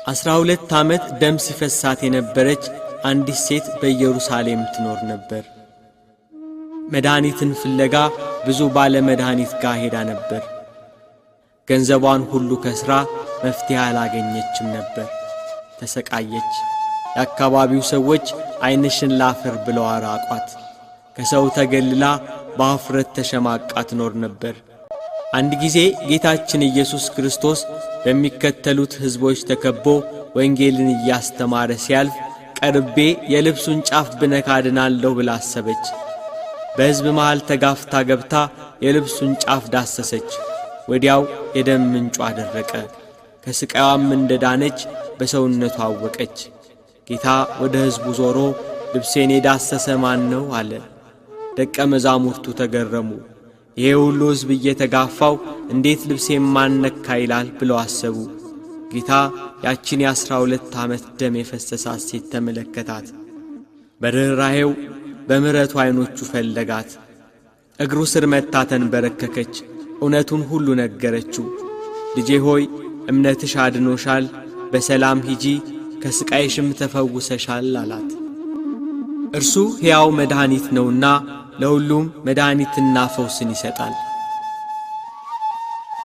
12 ዓመት ደም ሲፈሳት የነበረች አንዲት ሴት በኢየሩሳሌም ትኖር ነበር። መድኃኒትን ፍለጋ ብዙ ባለ መድኃኒት ጋር ሄዳ ነበር። ገንዘቧን ሁሉ ከስራ መፍትሄ አላገኘችም ነበር። ተሰቃየች። የአካባቢው ሰዎች ዓይንሽን ላፈር ብለው አራቋት። ከሰው ተገልላ በአፍረት ተሸማቃ ትኖር ነበር። አንድ ጊዜ ጌታችን ኢየሱስ ክርስቶስ በሚከተሉት ሕዝቦች ተከቦ ወንጌልን እያስተማረ ሲያልፍ ቀርቤ የልብሱን ጫፍ ብነካ ድናለሁ ብላ አሰበች። በሕዝብ መሃል ተጋፍታ ገብታ የልብሱን ጫፍ ዳሰሰች። ወዲያው የደም ምንጯ ደረቀ። ከስቃዋም እንደዳነች በሰውነቷ አወቀች። ጌታ ወደ ሕዝቡ ዞሮ ልብሴን የዳሰሰ ማን ነው አለ። ደቀ መዛሙርቱ ተገረሙ። ይሄ ሁሉ ሕዝብ እየተጋፋው እንዴት ልብሴን ማን ነካ ይላል ብለው አሰቡ። ጌታ ያችን የ12 ዓመት ደም የፈሰሳት ሴት ተመለከታት። በርኅራኄው በምሕረቱ ዓይኖቹ ፈለጋት። እግሩ ስር መታ ተንበረከከች። እውነቱን ሁሉ ነገረችው። ልጄ ሆይ እምነትሽ አድኖሻል፣ በሰላም ሂጂ፣ ከስቃይሽም ተፈውሰሻል አላት። እርሱ ሕያው መድኃኒት ነውና ለሁሉም መድኃኒትና ፈውስን ይሰጣል።